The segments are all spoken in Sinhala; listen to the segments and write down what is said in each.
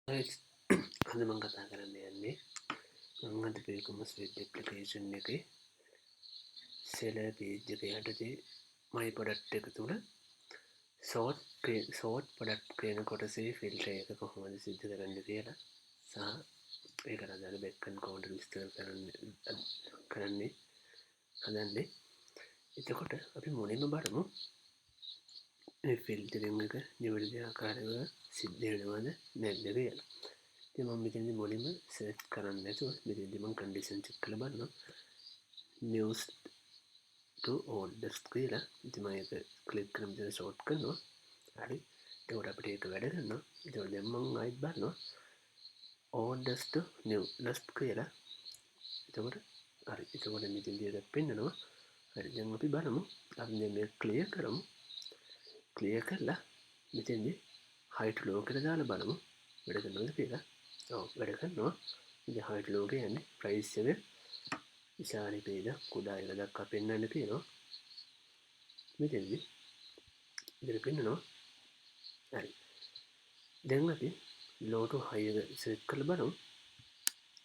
Guys, අද මම කතා කරන්න යන්නේ මම අද පිළිගමු ස්විච් ඇප්ලිකේෂන් එකේ සෙලර් පේජ් එක යටතේ my product එක තුල sort product කියන කොටසේ ෆිල්ටර් එක කොහොමද සිද්ධ කරන්නේ කියලා සහ ඒකට අදාළ බැක්කන් කවුන්ටර් විස්තර කරන්නේ හදන්නේ. එතකොට අපි මුලින්ම බලමු මේ ෆිල්ටරින් එක නිවැරදි ආකාරව සිද්ධ වෙනවද නැද්ද කියලා. ඉතින් මම මෙතනදී මුලින්ම සර්ච් කරන්න නැතුව මෙතනදී මම කන්ඩිෂන් චෙක් කරලා බලනවා news to oldest කියලා. ඉතින් මම ඒක ක්ලික් කරලා මෙතන sort කරනවා. හරි. එතකොට අපිට ඒක වැඩ කරනවා. එතකොට දැන් මම ආයෙත් බලනවා oldest to newest කියලා. එතකොට හරි. එතකොට මෙතනදී ඒක පෙන්නනවා. හරි. දැන් අපි බලමු. අපි දැන් මේක ක්ලියර් කරමු. ක්ලියර් කරලා මෙතනදී height low කියලා දාලා බලමු. වැඩ කරනවද කියලා. ඔව් වැඩ කරනවා. ඉතින් height low කියන්නේ price එක විශාලයි වේද කුඩා එක දක්වා පෙන්වන්න තියෙනවා. මෙතනදී ඉතින් පෙන්නනවා. හරි. දැන් අපි low to high එක select කරලා බලමු.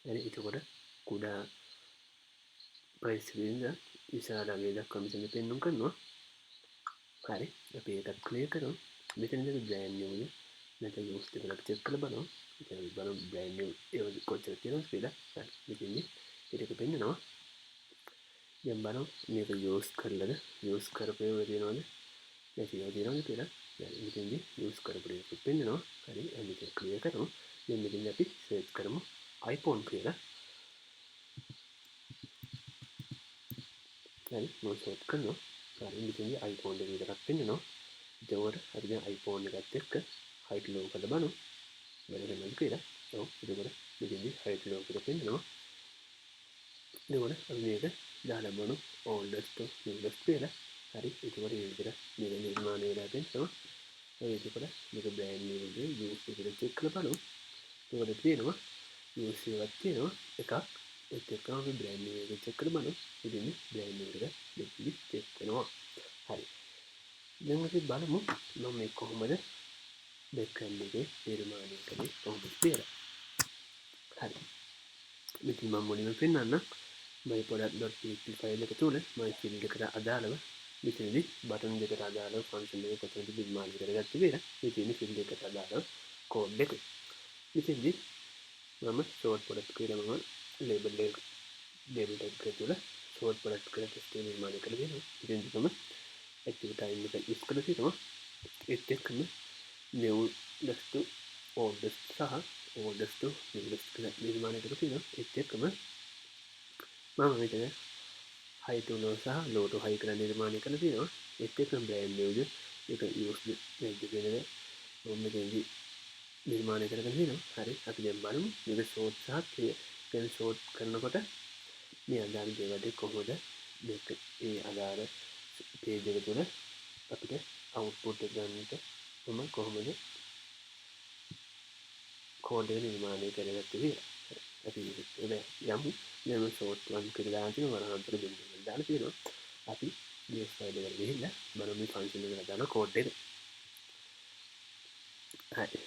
හරි. එතකොට කුඩා price එකෙන්ද විශාල වේද දක්වා මෙතන පෙන්වන්න කරනවා. හරි. අපි ඒකත් clear කරමු. මෙතනදී brand new එක නැත්නම් use දෙකක් check කරලා බලමු. ඉතින් බලමු brand new ඒක කොච්චර තියෙනවද කියලා. හරි. මෙතනදී ඒක පෙන්නනවා. දැන් බලමු මේක use කරලාද use කරපු ඒවා තියෙනවද නැතිව තියෙනවද කියලා. දැන් මෙතනදී use කරපු එක පෙන්නනවා. හරි. මේක clear කරමු. දැන් මෙතනදී අපි search කරමු iPhone කියලා. හරි. මම search කරනවා. හරි. මෙතනදී iPhone එක විතරක් පෙන්නනවා. එතකොට අපි දැන් iPhone එකත් එක්ක height low කරලා බලමු. වැඩ කරනවද කියලා. ඔව්. එතකොට මෙතනදී height low කරලා පෙන්නනවා. එතකොට අපි මේක දාලා බලමු oldest to newest කියලා. හරි. එතකොට මේ විදිහට මේක නිර්මාණය වෙලා තියෙනවා. එතකොට මේක brand new එක use එකට check කරලා බලමු. එතකොට තියෙනවා use එකක් තියෙනවා එකක්. ඒත් එක්කම අපි brand new එක check කරලා බලමු. ඉතින් brand new එක දෙකයි check කරනවා. හරි. දැන් අපි බලමු මම මේ කොහොමද backend එකේ නිර්මාණය කරන්නේ කොහොමද කියලා. හරි. මෙතන මම මුලින්ම පෙන්නන්න my product.php ෆයිල් එක තුල my field එකට අදාළව මෙතනදී බටන් දෙකට අදාළව ෆන්ක්ෂන් එක කොතනද නිර්මාණය කරගත්තේ කියලා. මෙතන field එකට අදාළව කෝඩ් එක. මෙතනදී මම short product කියලා මම label tag එක තුල short product කියලා ටෙක්ස්ට් එක නිර්මාණය කරලා දෙනවා. ඉතින් මම active time එක use කරලා තියෙනවා. ඒත් එක්කම newest to oldest සහ oldest to newest කියලා නිර්මාණය කරලා තියෙනවා. ඒත් එක්කම මම මෙතන high to low සහ low to high කියලා නිර්මාණය කරලා තියෙනවා. ඒත් එක්කම brand new එක used නැද්ද කියන එක මම මෙතනදී නිර්මාණය කරගෙන තියෙනවා. හරි. අපි දැන් බලමු මේක sort සහ clear sort කරනකොට මේ අදාළ දේවල් කොහොමද මේක ඒ අදාළ page එක තුළ අපිට output එක ගන්නට මම කොහොමද code එක නිර්මාණය කරගත්තේ කියලා. අපි යමු දැන් sort 1 කියලා දාන්න තියෙනවා. වරහන්තර බින්දුවක් දාලා තියෙනවා. අපි base file එකට ගිහිල්ලා බලමු මේ function එකට දාන code එක. හරි.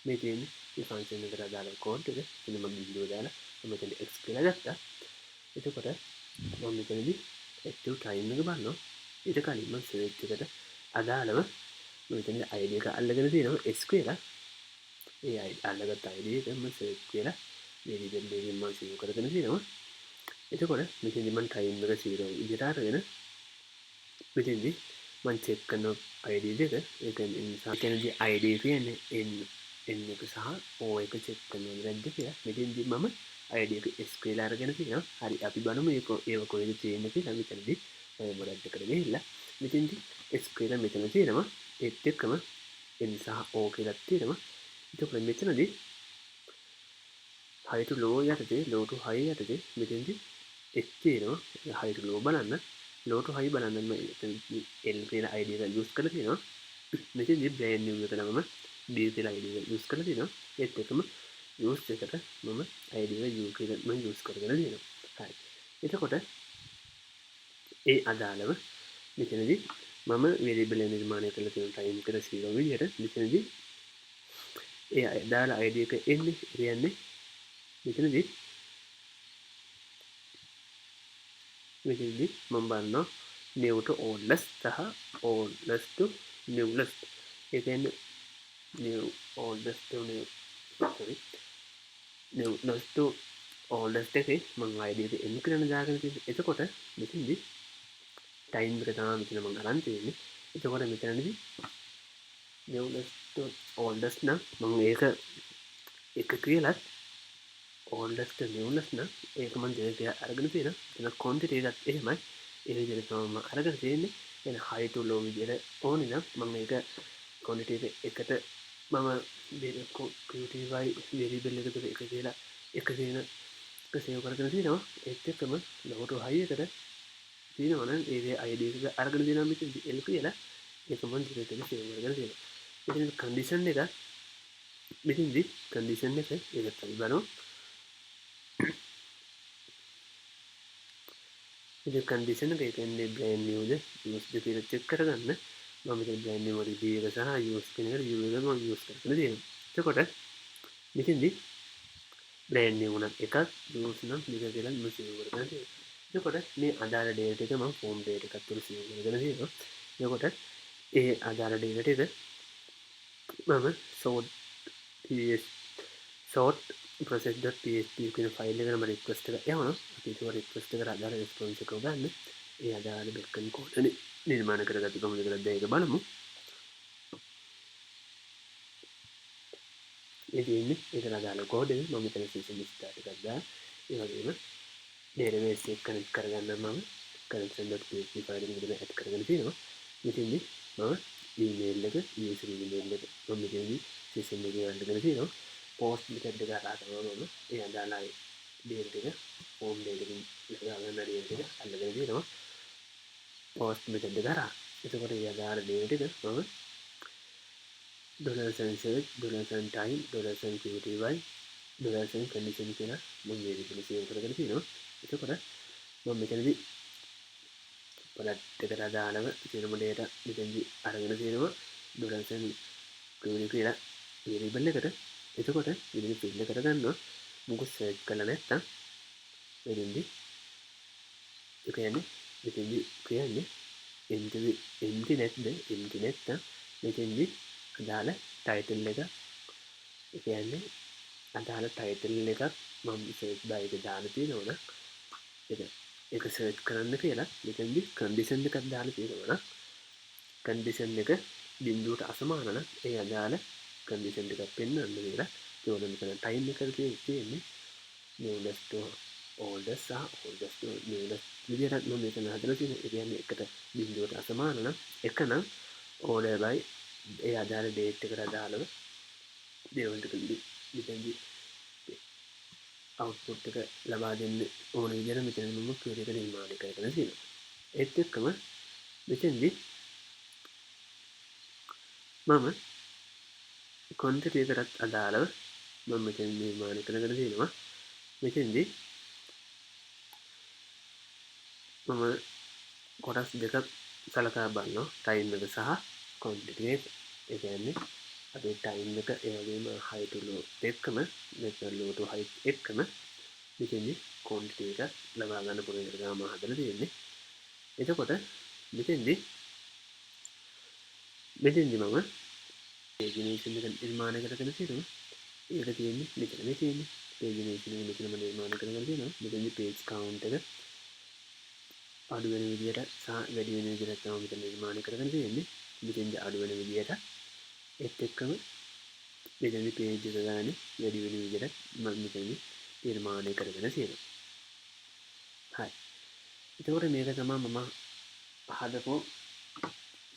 මේ තියෙන්නේ මේ function එකට දාන code එක. ඉතින් මම බින්දුව දාලා මම මෙතන x කියලා ගත්තා. එතකොට මම මෙතනදී active time එක බලනවා. ඊට කලින් මම search එකට අදාළව මම මෙතන id එක අල්ලගෙන තියෙනවා s කියලා. ඒ අල්ලගත්ත id එක මම search කියලා variable එකකින් මම save කරගෙන තියෙනවා. එතකොට මෙතනදී මම time එක 0 විදිහට අරගෙන මෙතනදී මම check කරන id දෙක ඒක නිසා මෙතනදී id කියන්නේ n එක සහ o එක check කරනවද නැද්ද කියලා. මෙතනදී මම id එක s කියලා අරගෙන තියෙනවා. හරි. අපි බලමු ඒක කොහෙද තියෙන්නේ කියලා. මෙතනදී මම මොඩල් එකට ගිහිල්ලා මෙතනදී s කියලා මෙතන තියෙනවා. ඒත් එක්කම n සහ o කියලා තියෙනවා. එතකොට මෙතනදී high to low යටතේ low to high යටතේ මෙතනදී s තියෙනවා. high to low බලන්න low to high බලන්න මම l කියලා id එක use කරලා තියෙනවා. මෙතනදී brand new එකට මම b කියලා id එක use කරලා තියෙනවා. ඒත් එක්කම use එකට මම id එක u කියලා මම use කරගෙන තියෙනවා. හරි. එතකොට ඒ අදාළව මෙතනදී මම variable නිර්මාණය කරලා තියෙන time එකට 0 විදිහට මෙතනදී ඒ දාලා ID එක එන්නේ කියන්නේ මෙතනදී මම බලනවා new to oldest සහ oldest to newest ඒ කියන්නේ new oldest to new sorry newest to oldest එකේ මම ID එක එන්න කරන දාගෙන තියෙන්නේ එතකොට මෙතනදී time එක තමයි මෙතන මම අරන් තියෙන්නේ එතකොට මෙතනදී newest to oldest නම් මම ඒක එක කියලා oldest to newest නම් ඒක මම දෙක අරගෙන තියෙනවා එතන quantity එකත් එහෙමයි ඒ විදිහට තමයි මම අරගෙන තියෙන්නේ එන high to low විදිහට ඕනේ නම් මම ඒක quantity එක එකට මම qty variable එකට එක කියලා එක කියන එක සේව් කරගෙන තියෙනවා ඒත් එක්කම low to high එකට තියෙනවා නම් ඒකේ ID එක අරගෙන තියෙනවා මෙතන L කියලා ඒක මම දෙක සේව් කරගෙන තියෙනවා ඉතින් condition එක මෙතනදී condition එක ඒකත් අපි බලමු ඉතින් condition එක කියන්නේ brand new ද use ද කියලා check කරගන්න මම මෙතන brand new review එක සහ use කියන එක review එක මම use කරගෙන තියෙනවා එතකොට මෙතනදී brand new නම් එකක් use නම් දෙක කියලා මම save කරගෙන තියෙනවා එතකොට මේ අදාළ data එක මම form data එකක් තුළ save කරගෙන තියෙනවා එතකොට ඒ අදාළ data එක මම sort process.php කියන ෆයිල් එකට මම රික්වෙස්ට් එක යවනවා අපි ඒක රික්වෙස්ට් එකට අදාළ රෙස්පොන්ස් එක ගන්න ඒ අදාළ බෙක්කන් කෝඩ් නිර්මාණය කරගත්ත කොහොමද කියලා දැන් ඒක බලමු ඉතින් ඒකට අදාළ කෝඩ් එක මම මෙතන system start එකක් දාලා ඒ වගේම database එක කනෙක්ට් කරගන්න මම connection.php ෆයිල් එක මෙතන ඇඩ් කරගෙන තියෙනවා ඉතින් මම email එක user email එක මම මෙතනදී system එකේ අරගෙන තියෙනවා post method එක හරහා තමයි මම ඒ අදාළ data එක form data එකකින් ඉස්සරහට data එක අල්ලගෙන තියෙනවා post method එක හරහා එතකොට ඒ අදාළ data එක මම $search $time $qty $condition කියලා මම variable save කරගෙන තියෙනවා එතකොට මම මෙතනදී product එකට අදාළව සියලුම data මෙතනදී අරගෙන තියෙනවා $qty කියලා variable එකට එතකොට ඉතින් fill එකට ගන්නවා මොකද search කළා නැත්තම් එදින්දි ඒ කියන්නේ මෙතනදී කියන්නේ empty නැත්ද empty නැත්තම් මෙතනදී අදාළ title එක ඒ කියන්නේ අදාළ title එකක් මම search bar එකේ දාලා තියෙනවා ඒක search කරන්න කියලා මෙතනදී condition එකක් දාලා තියෙනවා condition එක බිඳුවට අසමාන නම් ඒ අදාළ condition එකක් පෙන්වන්න කියලා ඒවල මෙතන time එක තියෙන්නේ newest to oldest සහ oldest to newest විදිහට මම මෙතන හදලා තියෙනවා ඒ කියන්නේ එකට බිඳුවට අසමාන නම් එක නම් order by ඒ අදාළ date එකට අදාළව දේවල් ටික මෙතනදී output එක ලබා දෙන්න ඕන විදිහට මෙතන මම query එක නිර්මාණය කරගෙන තියෙනවා ඒත් එක්කම මෙතනදී මම quantity එකකට අදාළව මම මෙතන නිර්මාණය කරගෙන තියෙනවා මෙතනදී මම කොටස් දෙකක් සලකා බලනවා time එක සහ quantity එක ඒ කියන්නේ අපේ time එක ඒ වගේම high to low එක්කම නැත්නම් low to high එක්කම මෙතනදී quantity එක ලබා ගන්න පුළුවන් එක තමයි මම හදලා තියෙන්නේ එතකොට මෙතනදී මම pagination එක නිර්මාණය කරගෙන තියෙනවා ඒක තියෙන්නේ මෙතන මේ තියෙන්නේ pagination එක මෙතනම නිර්මාණය කරගෙන තියෙනවා මෙතනදී page count එක අඩු වෙන විදිහට සහ වැඩි වෙන විදිහට තමයි මෙතන නිර්මාණය කරගෙන තියෙන්නේ මෙතනදී අඩු වෙන විදිහට ඒත් එක්කම මෙතනදී page එක ගන්න වැඩි වෙන විදිහට මම මෙතනදී නිර්මාණය කරගෙන තියෙනවා හරි එතකොට මේක තමයි මම හදපු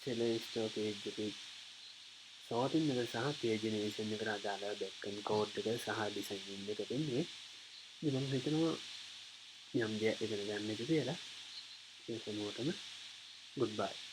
Selenium page එකේ sorting එක සහ pagination එකට අදාළව backend code එක සහ design එක දෙන්නේ ඉතින් මම හිතනවා යම් දෙයක් ඉගෙන ගන්න කියලා ඒ හැමෝටම goodbye